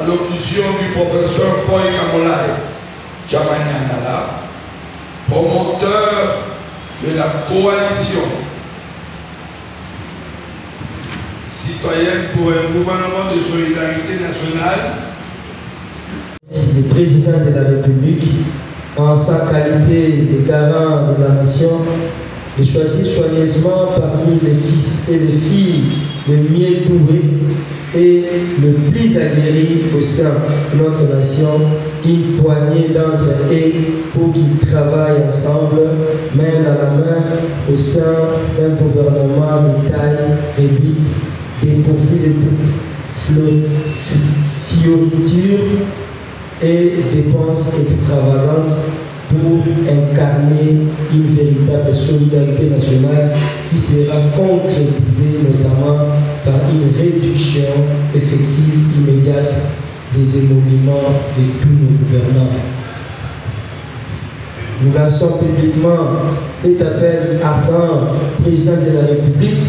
Allocution du professeur Paul Kamolai Djamanyangala, promoteur de la coalition citoyenne pour un gouvernement de solidarité nationale. Le président de la République, en sa qualité de garant de la nation, de choisir soigneusement parmi les fils et les filles les mieux doués et le plus aguerris au sein de notre nation, une poignée d'entre eux pour qu'ils travaillent ensemble, main dans la main, au sein d'un gouvernement de taille réduite, dépourvu de toute fioriture et dépenses extravagantes pour incarner une véritable solidarité nationale qui sera concrétisée notamment par une réduction effective immédiate des émoluments de tous nos gouvernants. Nous lançons publiquement cet appel ardent au président de la République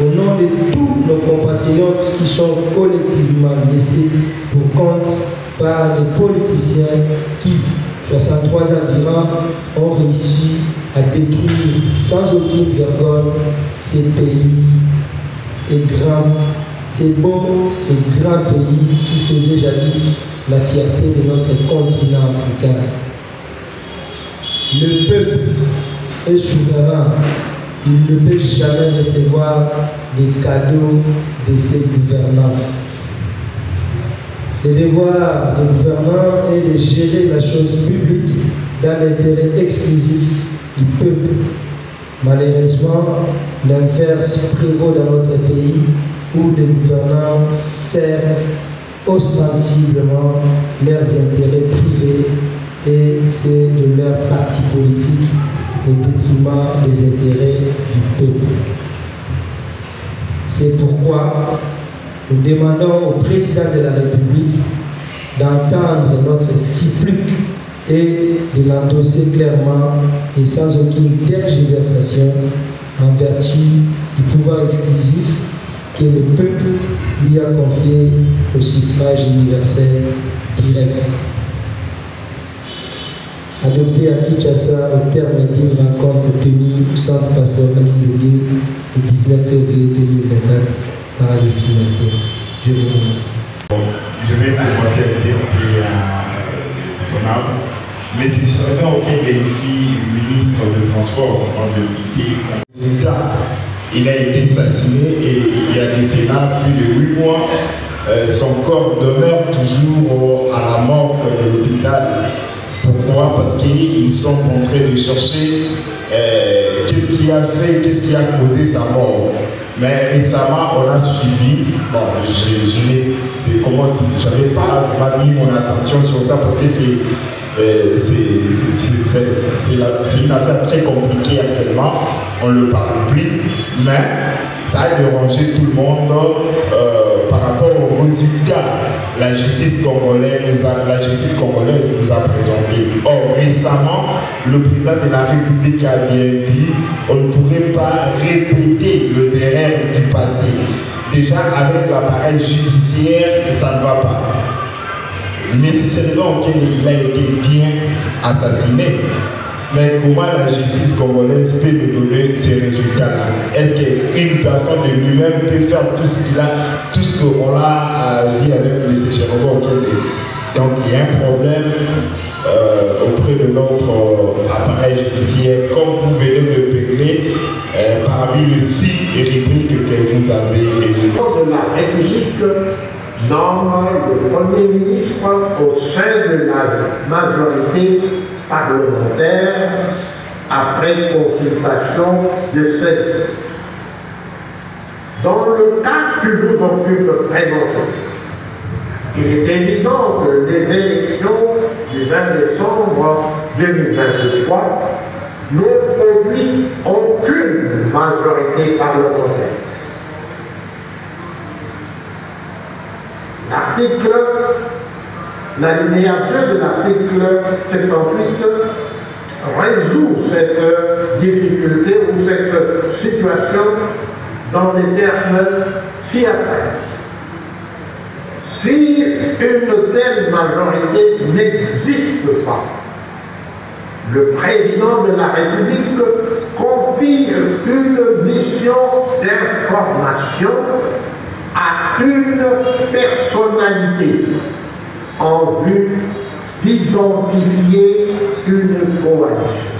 au nom de tous nos compatriotes qui sont collectivement laissés pour compte par les politiciens qui, 63 ans durant, ont réussi à détruire sans aucune vergogne ces pays et ces beaux et grands pays qui faisaient jadis la fierté de notre continent africain. Le peuple est souverain. Il ne peut jamais recevoir des cadeaux de ses gouvernants. Le devoir des gouvernants est de gérer la chose publique dans l'intérêt exclusif du peuple. Malheureusement, l'inverse prévaut dans notre pays où les gouvernants servent ostensiblement leurs intérêts privés et ceux de leurs partis politiques au détriment des intérêts du peuple. C'est pourquoi nous demandons au président de la République d'entendre notre supplique et de l'endosser clairement et sans aucune tergiversation en vertu du pouvoir exclusif que le peuple lui a confié au suffrage universel direct. Adopté à Kinshasa au terme d'une rencontre tenue au centre pastoral Lilongwe le 19 février 2024 par les signataires. Je vous remercie. Je vais commencer à dire son âme, mais si je savais auquel défi ministre de Transport en 2018, il a été assassiné et il y a laissé là plus de 8 mois. Son corps demeure toujours à la morgue de l'hôpital. Pourquoi? Parce qu'ils sont en train de chercher qu'est-ce qui a fait, qu'est-ce qui a causé sa mort. Mais récemment, on a suivi, bon, j'avais pas mis mon attention sur ça parce que c'est une affaire très compliquée actuellement, on ne le parle plus, mais ça a dérangé tout le monde par rapport aux résultats. La justice congolaise nous a présenté. Or, récemment, le président de la République a bien dit on ne pourrait pas répéter les erreurs du passé. Déjà, avec l'appareil judiciaire, ça ne va pas. Nécessairement, il a été bien assassiné. Mais comment la justice congolaise peut nous donner ces résultats-là? Est-ce qu'une personne de lui-même peut faire tout ce qu'on a vu avec les Séchérobo? Donc il y a un problème auprès de notre appareil judiciaire, comme vous venez de régler parmi les 6 rubriques que vous avez élues. De la République nomme le Premier ministre au sein de la majorité parlementaire après consultation de celle. Dans le cas qui nous occupe présentement, il est évident que les élections du 20 décembre 2023 n'ont produit aucune majorité parlementaire. L'alinéa 2 de l'article 78 résout cette difficulté ou cette situation dans les termes ci-après. Si une majorité n'existe pas. Le président de la République confie une mission d'information à une personnalité en vue d'identifier une coalition.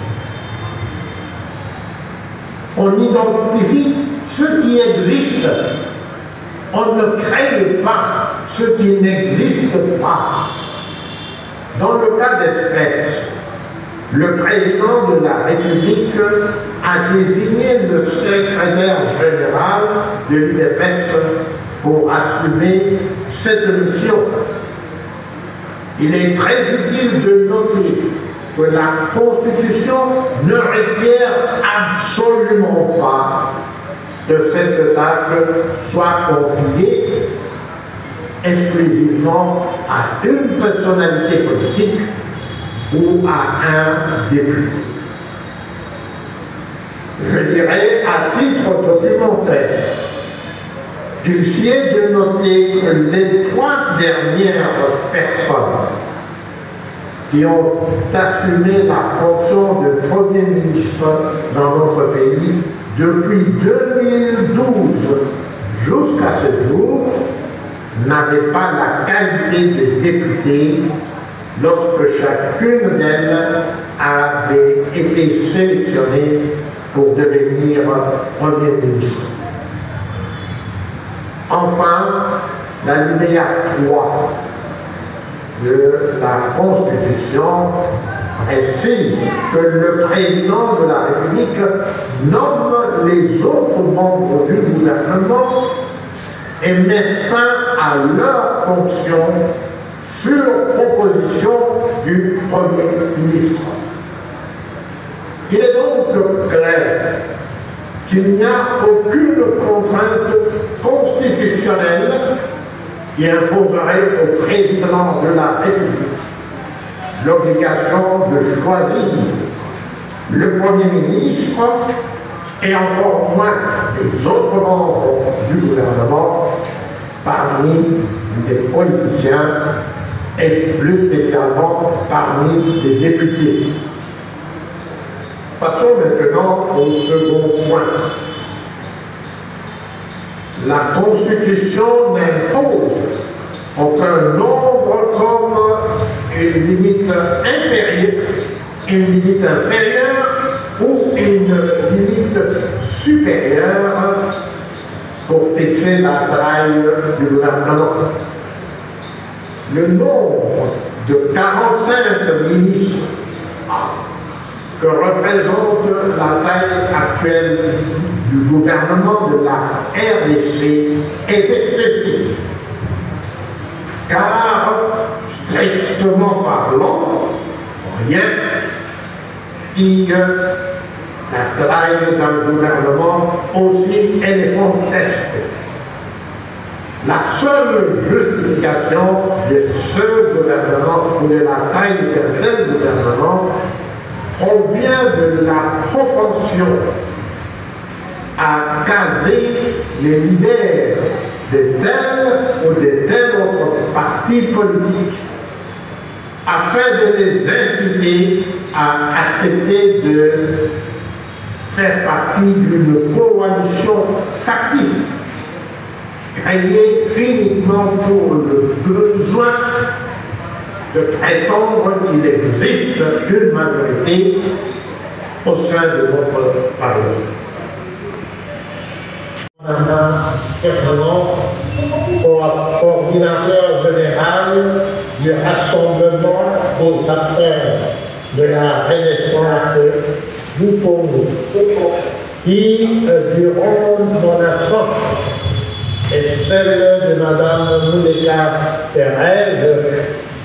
On identifie ce qui existe. On ne crée pas ce qui n'existe pas. Dans le cas d'espèce, le président de la République a désigné le secrétaire général de l'UDPS pour assumer cette mission. Il est très utile de noter que la Constitution ne requiert absolument pas que cette tâche soit confiée exclusivement à une personnalité politique ou à un député. Je dirais à titre documentaire qu'il sied de noter que les 3 dernières personnes qui ont assumé la fonction de Premier ministre dans notre pays depuis 2012 jusqu'à ce jour n'avaient pas la qualité de député lorsque chacune d'elles avait été sélectionnée pour devenir Premier ministre. Enfin, l'alinéa 3 de la Constitution précise que le président de la République nomme les autres membres du gouvernement et met fin à leurs fonctions sur proposition du Premier ministre. Il est donc clair qu'il n'y a aucune contrainte constitutionnelle qui imposerait au président de la République l'obligation de choisir le Premier ministre et encore moins les autres membres du gouvernement parmi des politiciens et plus spécialement parmi les députés. Passons maintenant au second point. La Constitution n'impose aucun nombre comme une limite inférieure ou une limite supérieure pour fixer la taille du gouvernement. Le nombre de 45 ministres que représente la taille actuelle du gouvernement de la RDC est excessif, car, strictement parlant, rien pique la taille d'un gouvernement aussi éléphantesque. La seule justification de ce gouvernement ou de la taille d'un tel gouvernement provient de la propension à caser les leaders de tel ou de tel autre parti politique afin de les inciter à accepter de faire partie d'une coalition factice créée uniquement pour le besoin de prétendre qu'il existe une majorité au sein de notre Parlement. Au coordinateur général du Rassemblement aux acteurs de la Renaissance du Congo, qui, durant mon absence, et celle de Mme Mouleka Thérèse,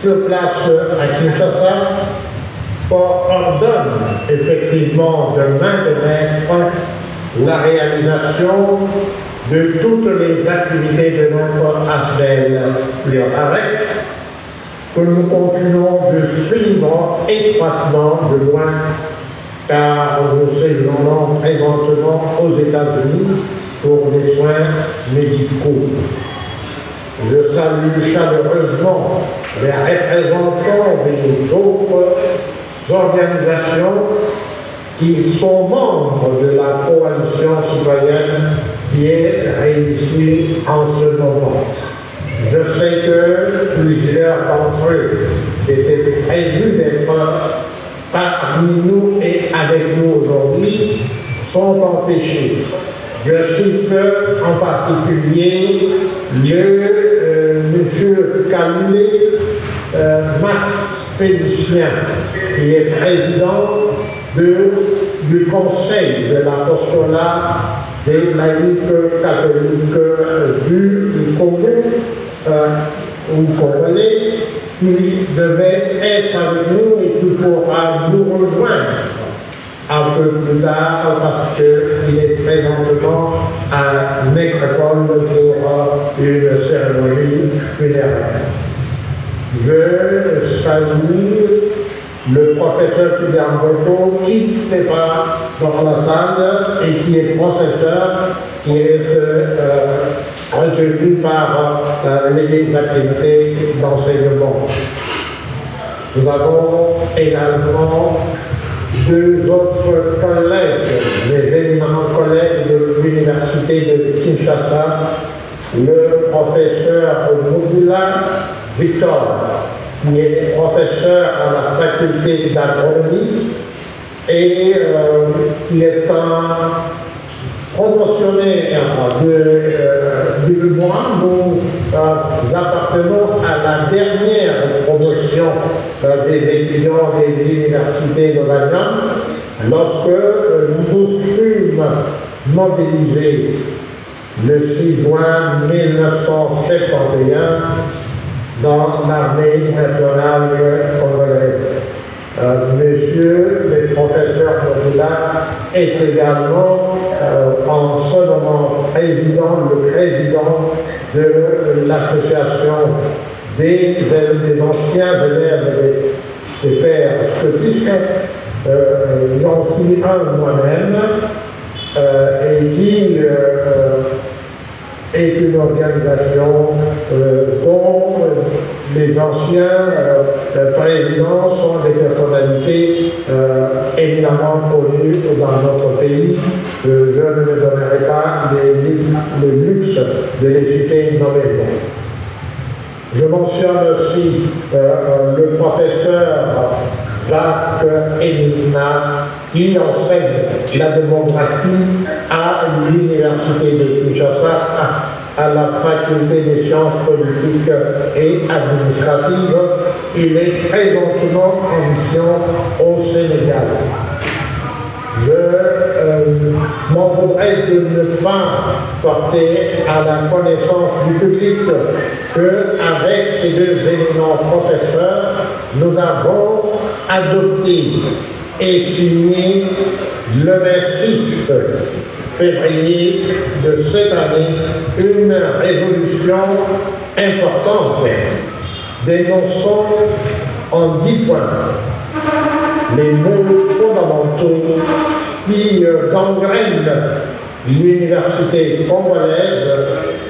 sur place à Kinshasa, ordonne effectivement de main de maître la réalisation de toutes les activités de notre ASBEL Pluriarec, que nous continuons de suivre étroitement de loin, car nous séjournons présentement aux États-Unis pour des soins médicaux. Je salue chaleureusement les représentants des autres organisations qui sont membres de la coalition citoyenne qui est réunie en ce moment. Je sais que plusieurs d'entre eux étaient prévus d'être parmi nous et avec nous aujourd'hui, sont empêchés. Je cite en particulier M. Calumet Max Félicien, qui est président du Conseil de l'apostolat des laïcs catholiques du Congo, ou congolais, qui devait être avec nous et qui pourra nous rejoindre un peu plus tard parce qu'il est présentement à Nécropole pour une cérémonie funéraire. Je salue le professeur Kidiamboto qui n'est pas dans la salle et qui est professeur, qui est retenu par les activités d'enseignement. Nous avons également deux autres collègues, les éminents collègues de l'Université de Kinshasa, le professeur Mugula Victor, qui est professeur à la faculté d'agronomie et qui est un promotionnaire du mois. Nous appartenons à la dernière promotion des étudiants de l'Université de Bagdad lorsque nous fûmes mobilisés le 6 juin 1971 dans l'armée nationale congolaise. Monsieur le professeur Mokula est également en ce moment le président de l'association des anciens élèves des pères scotistes, j'en suis un moi-même, et qui est une organisation dont les anciens présidents sont des personnalités éminemment connues dans notre pays. Je ne me donnerai pas le luxe de les citer nommément. Je mentionne aussi le professeur Jacques Enigma, qui enseigne la démographie à l'Université de Kinshasa, à la faculté des sciences politiques et administratives. Il est présentement en mission au Sénégal. Je m'en voudrais de ne pas porter à la connaissance du public qu'avec ces deux éminents professeurs, nous avons adopté et signé le 26 février de cette année une résolution importante dénonçant en 10 points les mots fondamentaux qui gangrènent l'université congolaise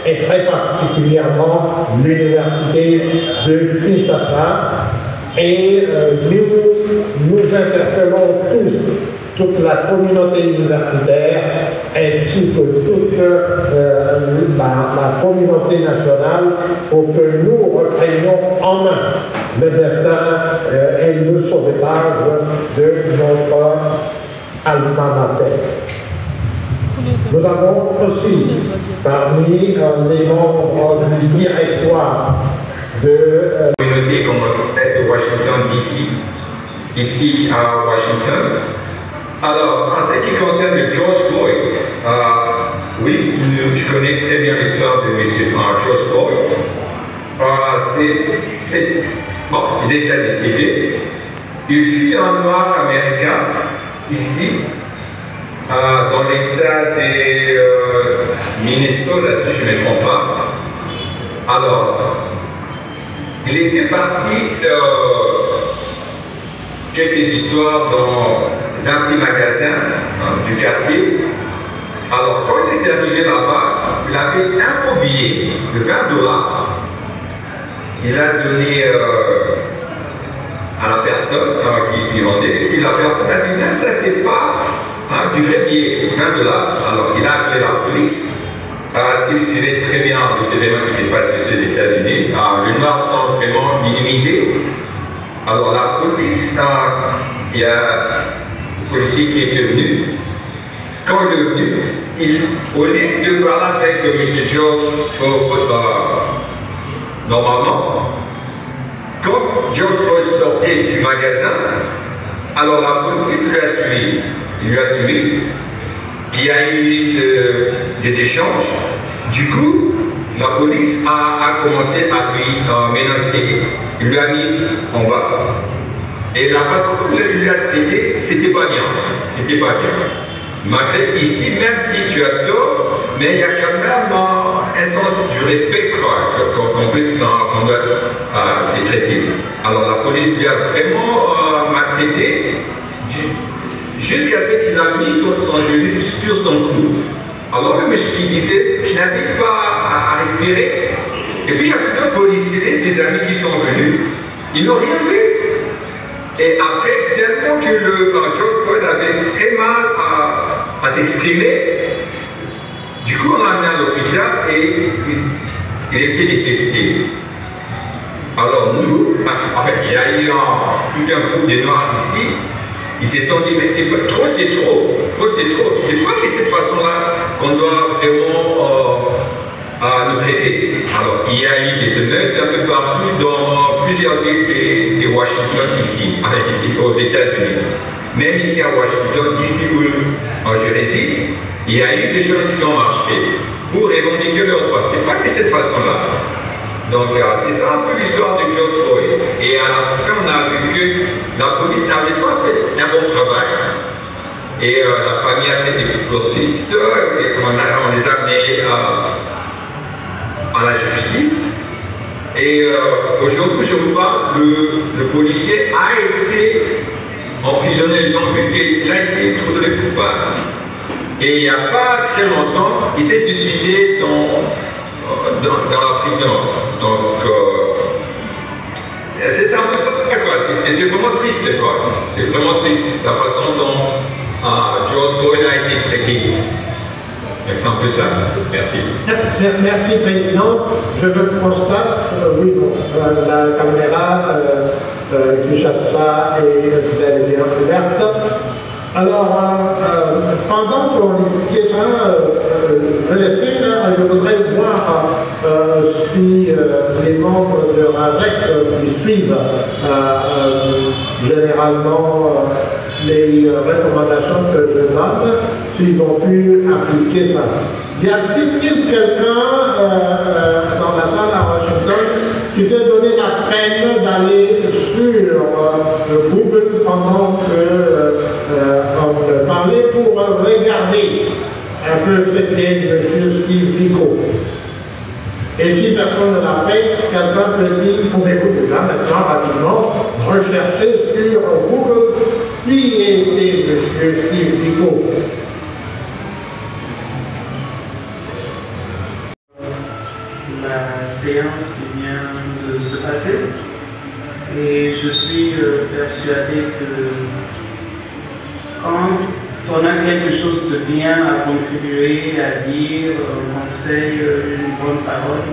et très particulièrement l'université de Kinshasa. Et nous interpellons toute la communauté universitaire ainsi que toute la communauté nationale pour que nous reprenions en main le destin et le sauvetage de notre alma mater. Nous avons aussi parmi les membres du directoire de communauté congolaise de Washington DC, ici à Washington. Alors, en ce qui concerne le George Floyd, oui, je connais très bien l'histoire de M. George Floyd. Bon, il est déjà décédé. Il fut un noir américain ici, dans l'état de Minnesota, si je ne me trompe pas. Alors, il était parti quelques histoires dans un petit magasin du quartier. Alors, quand il était arrivé là-bas, il avait un faux billet de $20 il a donné à la personne qui vendait, et la personne a dit, non, ça c'est pas du vrai billet, 20 $. Alors il a appelé la police. Si vous suivez très bien les événements qui s'est passé aux États-Unis, le noir semble vraiment minimisé. Alors la police, il y a un policier qui est venu. Quand il est venu, au lieu de parler avec M. George normalement, quand George Floyd sortait du magasin, alors la police lui a suivi. Il lui a suivi. Il y a eu des échanges. Du coup, la police a commencé à lui menacer. Il lui a mis en bas. Et la façon dont il lui a traité, c'était pas bien. C'était pas bien. Malgré ici, même si tu as tort, mais il y a quand même un sens du respect qu'on doit te traiter. Alors la police lui a vraiment maltraité jusqu'à ce qu'il a mis son genou sur son cou. Alors le monsieur qui disait, je n'arrive pas à respirer. Et puis il y a deux policiers, ses amis qui sont venus, ils n'ont rien fait. Et après, tellement que George Floyd avait très mal à s'exprimer, du coup on l'a amené à l'hôpital et il était décédé. Alors nous, il y a eu tout un groupe de Noirs ici, ils se sont dit, mais c'est trop, c'est trop, c'est trop. C'est pas de cette façon-là qu'on doit vraiment nous traiter. Alors, il y a eu des émeutes un peu partout dans plusieurs villes de Washington ici aux États-Unis. Même ici à Washington, d'ici où je réside, il y a eu des gens qui ont marché pour revendiquer leurs droits. C'est pas de cette façon-là. Donc, c'est ça un peu l'histoire de George Floyd. Et à la fin, on a vu que la police n'avait pas fait un bon travail. Et la famille a fait des poursuites, et on les a amenés à la justice. Et aujourd'hui, je vous parle, le policier a été emprisonné, ils ont été, il a été trouvé coupable. Et il n'y a pas très longtemps, il s'est suicidé dans la prison. Donc, c'est un peu ça, quoi. C'est vraiment triste, quoi. C'est vraiment triste la façon dont George Floyd a été traité. C'est un peu ça. Merci. Merci, Président. Je me constate, oui, bon, la caméra Kinshasa est bel et bien ouverte. Alors, pendant qu'on écoutait ça, je laissais, je voudrais voir si les membres de RAREC qui suivent généralement les recommandations que je donne, s'ils ont pu appliquer ça. Y a-t-il quelqu'un dans la salle à Washington qui s'est donné la peine d'aller sur Google pendant qu'on parlait pour regarder un peu ce qu'est M. Steve Biko? Et si personne ne l'a fait, quelqu'un peut dire, pouvez-vous déjà maintenant rapidement rechercher sur Google qui était M. Steve Biko? La séance qui vient de se passer et je suis persuadé que quand on a quelque chose de bien à contribuer, à dire, un conseil, une bonne parole,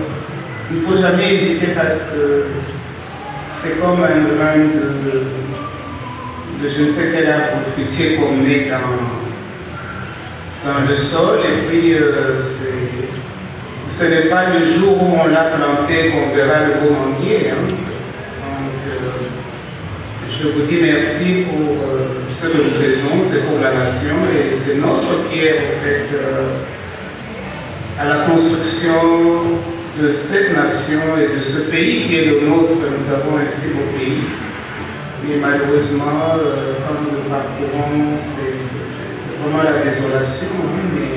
il ne faut jamais hésiter parce que c'est comme un grain de je ne sais quel arbre fruitier qu'on met dans le sol et puis ce n'est pas le jour où on l'a planté qu'on verra le beau manguier. Hein. Donc, je vous dis merci pour ce que nous faisons, c'est pour la nation et c'est notre pierre en fait à la construction de cette nation et de ce pays qui est le nôtre. Nous avons un si beau pays. Mais malheureusement, quand nous le parcourons, c'est vraiment la désolation. Hein, mais,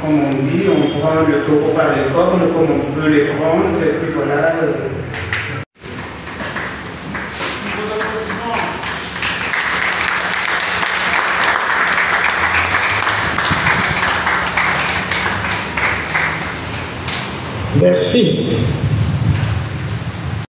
comme on dit, on prend le taureau par les cornes comme on peut les prendre, et puis voilà. Merci.